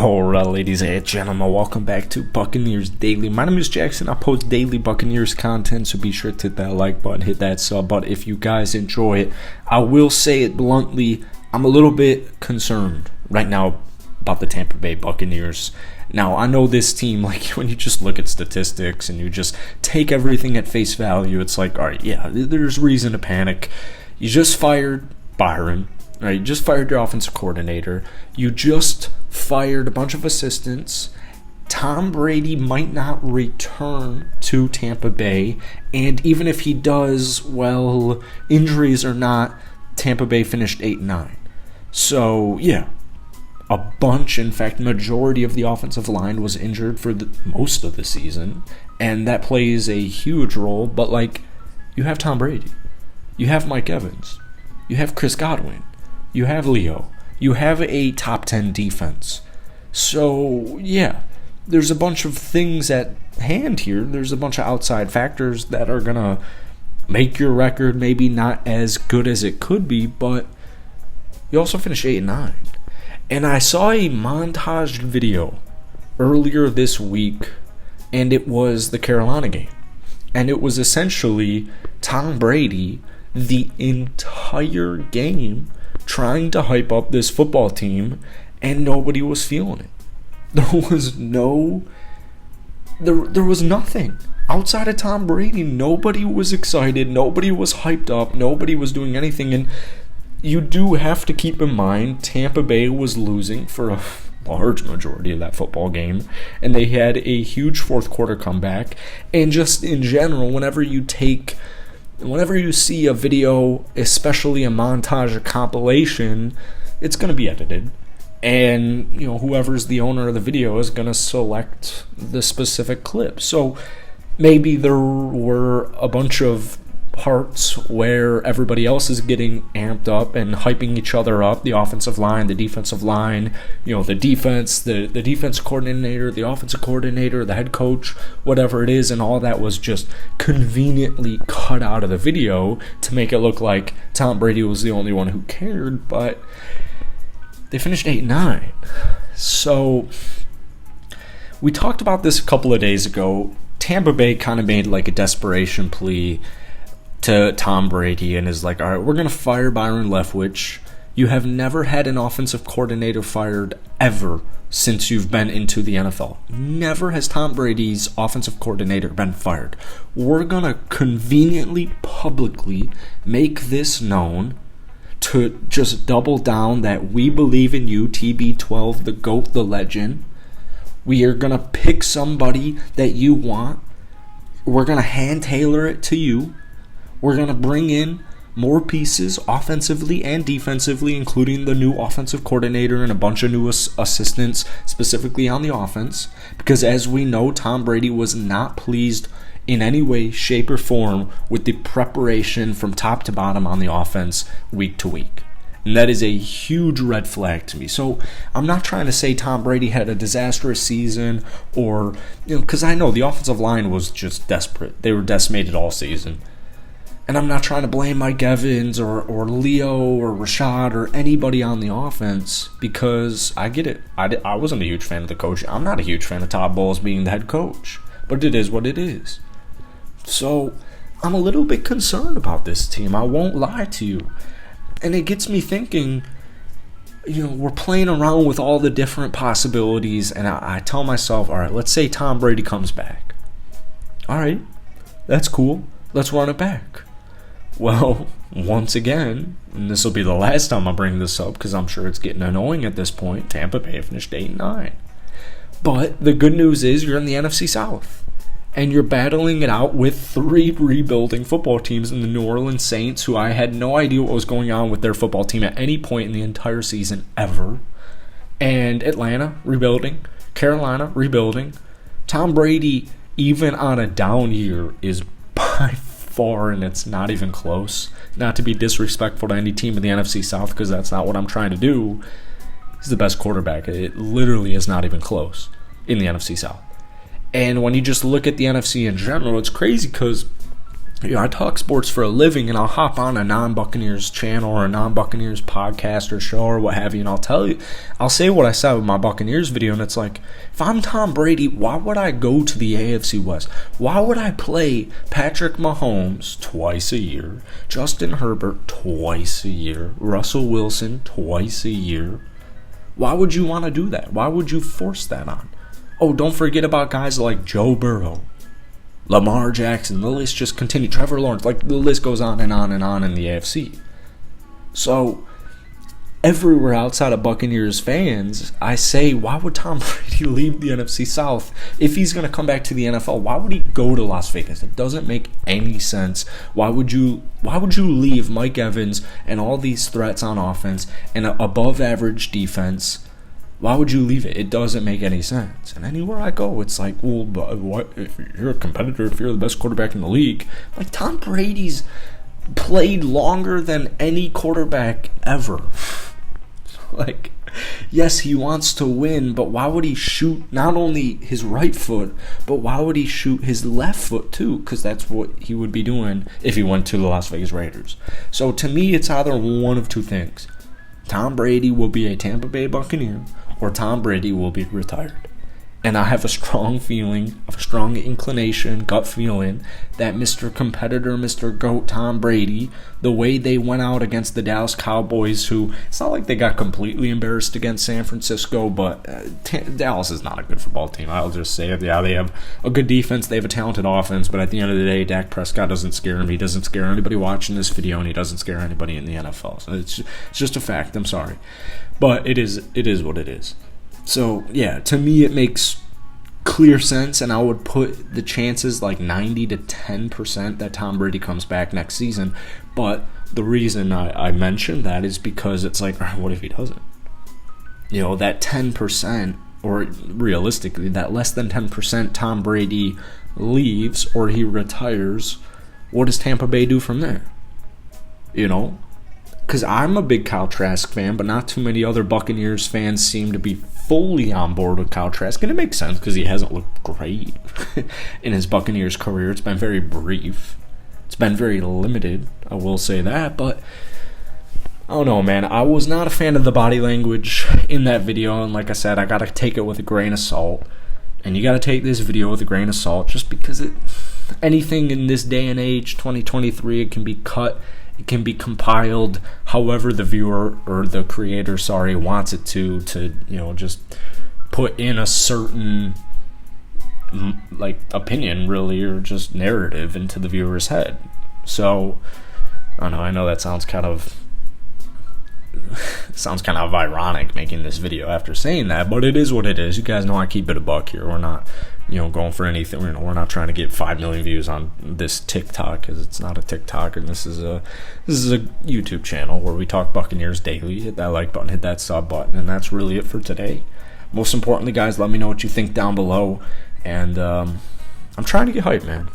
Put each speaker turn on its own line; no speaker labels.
Alright, ladies and gentlemen, welcome back to Buccaneers Daily. My name is Jackson. I post daily Buccaneers content, so be sure to hit that like button, hit that sub button if you guys enjoy it. I will say it bluntly, I'm a little bit concerned right now about the Tampa Bay Buccaneers. Now, I know this team, like, when you just look at statistics and you just take everything at face value, it's like, alright, yeah, there's reason to panic. You just fired Byron. Right, you just fired your offensive coordinator. You just fired a bunch of assistants. Tom Brady might not return to Tampa Bay. And even if he does, well, injuries or not, Tampa Bay finished 8-9. So, yeah, a bunch, in fact, majority of the offensive line was injured for most of the season. And that plays a huge role. But, like, you have Tom Brady. You have Mike Evans. You have Chris Godwin. You have Leo. You have a top 10 defense. So, yeah, there's a bunch of things at hand here. There's a bunch of outside factors that are going to make your record maybe not as good as it could be, but you also finished 8-9. And I saw a montage video earlier this week, and it was the Carolina game. And it was essentially Tom Brady the entire game trying to hype up this football team, and nobody was feeling it. There was nothing. Outside of Tom Brady, nobody was excited, nobody was hyped up, nobody was doing anything, and you do have to keep in mind Tampa Bay was losing for a large majority of that football game, and they had a huge fourth quarter comeback, and just in general, whenever you see a video, especially a montage or compilation, it's going to be edited. And, whoever's the owner of the video is going to select the specific clip. So maybe there were a bunch of parts where everybody else is getting amped up and hyping each other up, the offensive line, the defensive line, the defense, the defense coordinator, the offensive coordinator, the head coach, whatever it is, and all that was just conveniently cut out of the video to make it look like Tom Brady was the only one who cared, but they finished 8-9. So we talked about this a couple of days ago. Tampa Bay kind of made like a desperation plea to Tom Brady and is like, all right, we're going to fire Byron Leftwich. You have never had an offensive coordinator fired ever since you've been into the NFL. Never has Tom Brady's offensive coordinator been fired. We're going to conveniently, publicly make this known to just double down that we believe in you, TB12, the GOAT, the legend. We are going to pick somebody that you want. We're going to hand tailor it to you. We're going to bring in more pieces offensively and defensively, including the new offensive coordinator and a bunch of new assistants specifically on the offense. Because as we know, Tom Brady was not pleased in any way, shape, or form with the preparation from top to bottom on the offense week to week. And that is a huge red flag to me. So I'm not trying to say Tom Brady had a disastrous season or, because I know the offensive line was just desperate. They were decimated all season. And I'm not trying to blame Mike Evans or Leo or Rashad or anybody on the offense because I get it. I wasn't a huge fan of the coach. I'm not a huge fan of Todd Bowles being the head coach. But it is what it is. So I'm a little bit concerned about this team. I won't lie to you. And it gets me thinking, we're playing around with all the different possibilities. And I tell myself, all right, let's say Tom Brady comes back. All right, that's cool. Let's run it back. Well, once again, and this will be the last time I bring this up because I'm sure it's getting annoying at this point, Tampa Bay finished 8-9. But the good news is you're in the NFC South. And you're battling it out with 3 rebuilding football teams in the New Orleans Saints, who I had no idea what was going on with their football team at any point in the entire season ever. And Atlanta, rebuilding. Carolina, rebuilding. Tom Brady, even on a down year, is by far, and it's not even close. Not to be disrespectful to any team in the NFC South, because that's not what I'm trying to do. He's the best quarterback. It literally is not even close in the NFC South. And when you just look at the NFC in general, it's crazy because I talk sports for a living, and I'll hop on a non-Buccaneers channel or a non-Buccaneers podcast or show or what have you, and I'll say what I said with my Buccaneers video, and it's like, if I'm Tom Brady, why would I go to the AFC West? Why would I play Patrick Mahomes twice a year, Justin Herbert twice a year, Russell Wilson twice a year? Why would you want to do that? Why would you force that on? Oh, don't forget about guys like Joe Burrow, Lamar Jackson, the list just continues. Trevor Lawrence, like the list goes on and on and on in the AFC. So, everywhere outside of Buccaneers fans, I say, why would Tom Brady leave the NFC South? If he's going to come back to the NFL, why would he go to Las Vegas? It doesn't make any sense. Why would you leave Mike Evans and all these threats on offense and an above-average defense? Why would you leave it? It doesn't make any sense. And anywhere I go, it's like, well, what if you're a competitor, if you're the best quarterback in the league? Like, Tom Brady's played longer than any quarterback ever. Like, yes, he wants to win, but why would he shoot not only his right foot, but why would he shoot his left foot too? Because that's what he would be doing if he went to the Las Vegas Raiders. So to me, it's either one of two things. Tom Brady will be a Tampa Bay Buccaneer, or Tom Brady will be retired. And I have a strong feeling, a strong inclination, gut feeling, that Mr. Competitor, Mr. GOAT, Tom Brady, the way they went out against the Dallas Cowboys, who, it's not like they got completely embarrassed against San Francisco, but Dallas is not a good football team. I'll just say it. Yeah, they have a good defense, they have a talented offense, but at the end of the day, Dak Prescott doesn't scare him. He doesn't scare anybody watching this video, and he doesn't scare anybody in the NFL. So it's just a fact. I'm sorry. But it is what it is. So, yeah, to me it makes clear sense, and I would put the chances like 90 to 10% that Tom Brady comes back next season. But the reason I mentioned that is because it's like, what if he doesn't? You know, that 10%, or realistically, that less than 10% Tom Brady leaves or he retires, what does Tampa Bay do from there? You know? Because I'm a big Kyle Trask fan, but not too many other Buccaneers fans seem to be fully on board with Kyle Trask. And it makes sense because he hasn't looked great in his Buccaneers career. It's been very brief. It's been very limited, I will say that. But I don't know, man. I was not a fan of the body language in that video. And like I said, I got to take it with a grain of salt. And you got to take this video with a grain of salt just because anything in this day and age, 2023, it can be cut. It can be compiled however the viewer or the creator, wants it to just put in a certain like opinion, really, or just narrative into the viewer's head. So I know that sounds kind of ironic making this video after saying that, but it is what it is. You guys know I keep it a buck here. We're not going for anything. We're not trying to get 5 million views on this TikTok, because it's not a TikTok, and this is a YouTube channel where we talk Buccaneers daily. Hit that like button, hit that sub button, and that's really it for today. Most importantly, guys, let me know what you think down below, and I'm trying to get hyped, man.